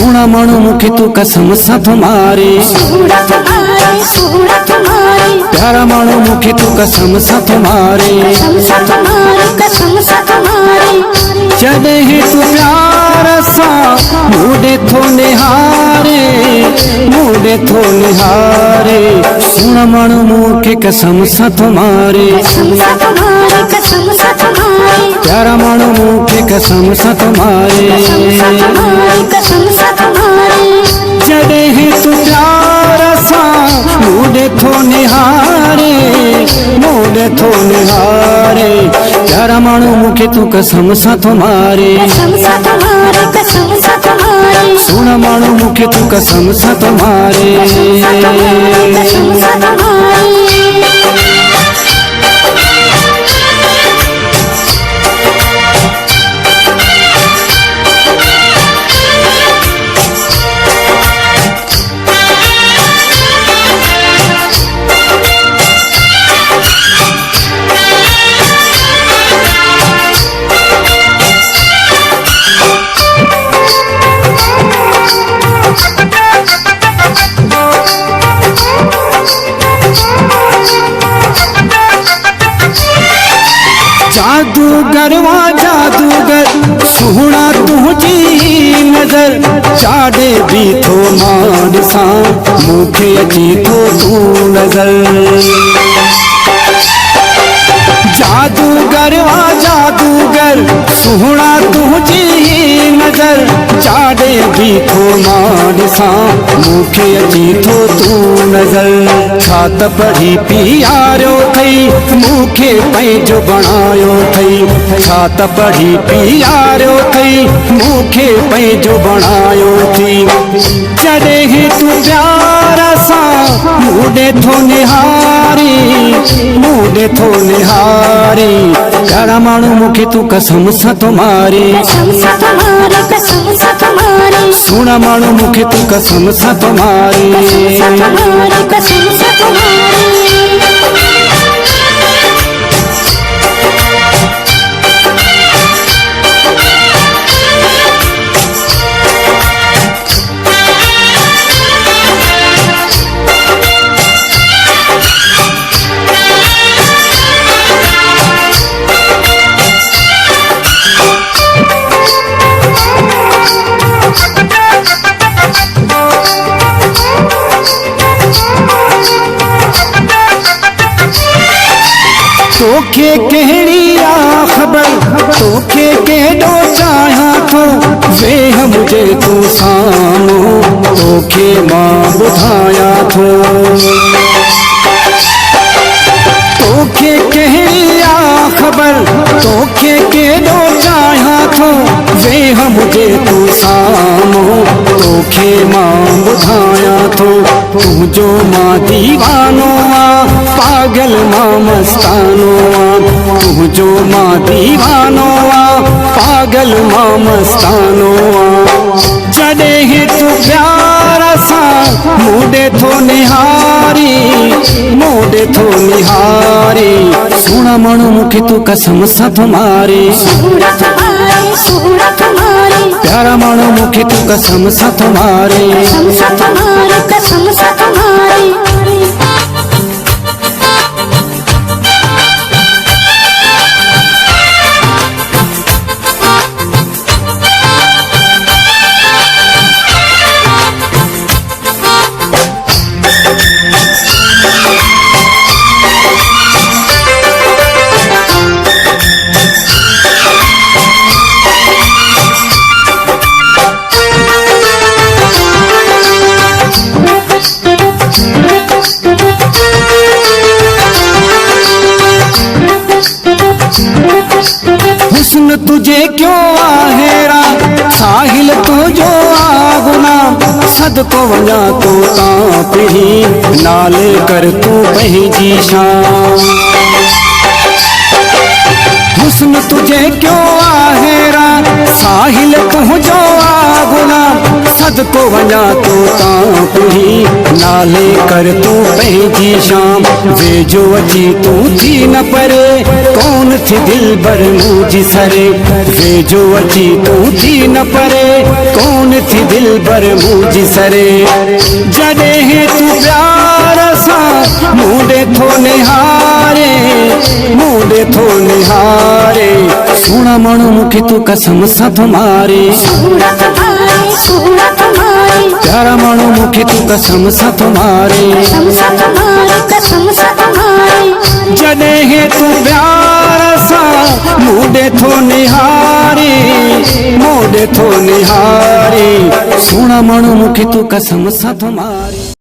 सोना मानो मुखे तू कसम सा तुम्हारे, प्यारा मानो मुखे तू कसम सा तुम्हारे, जदे ही तू प्यार सा मुड़े थो निहारे, मुड़े थो निहारे। सोना मानो मुखे कसम सा तुम्हारे, प्यारा मानो मुखे कसम सा तुम्हारे, जदे ही तू प्यार सा मुड़े थो निहारे, मुड़े थो निहारे। प्यारा मानो मुखे तू कसम सा तुम्हारे, सोना मानो मुखे तू कसम सा तुम्हारे। जादूगर वा जादूगर सोहना तुझी नजर, चाड़े भी थो मान सा मुखे अची थो तू नजर। जादूगर वा जादूगर सोहना तुझी नजर, चाड़े भी थो मान सा मुखे अची थो तू नजर। छात पढ़ी पियारो थई मुखे पंहिंजो बणायो थई, छात पढ़ी पियारो थई मुखे पंहिंजो बणायो थी। जॾे ही तू प्यार सा मुड़े थो निहारी, मुड़े थो निहारी। प्यारा माण्हू मुखे तू कसम सा तुम्हारे, सोना माण्हू मुखे तू कसम सा तुम्हारे। तोखे कहिड़ी आ ख़बर, तोखे केॾो चाहियां थो, वेह मुझे तू साम्हूं तोखे मां ॿुधायां थो। तोखे कहिड़ी आ ख़बर, तोखे केॾो चाहियां थो, वेह मुझे तू साम्हूं तोखे मां ॿुधायां थो। तुंहिंजो मां दीवानो आ, पागल मां मस्तानो आ, तुंहिंजो मां दीवानो आ, पागल मां मस्तानो आ। जॾे ही तू प्यार सा मुड़े थो निहारी, मुड़े थो निहारी। सोना माण्हू मुखे तू कसम सा तुम्हारे, प्यारा माण्हू मुखे तू कसम सा तुम्हारे। हुस्न तुझे क्यों आहेरा, साहिल तुझो आगुना, सदको वञा तो तां पिही नाले कर तू पंहिंजी शान। हुस्न तुझे क्यों आहेरा, साहिल तुझो आगुना, सदको वञा तो तां तुही नाले कर तू पंहिंजी शाम वेझो अची तू थी न परे कौन थी दिल बर मुंहिंजी सरे वेझो अची तू थी न परे कौन थी दिल बर मुंहिंजी सरे जॾहिं तू प्यार सां मूंडे थो निहारे मूंडे थो निहारे सोना माण्हू मूंखे तूं कसम सां थो मारे प्यारा माण्हू मूंखे तूं कसम सां थो मारे जॾहिं तूं प्यार सां मूंडे थो निहारे मूंडे थो निहारे सोना माण्हू मूंखे तूं कसम सां थो मारे।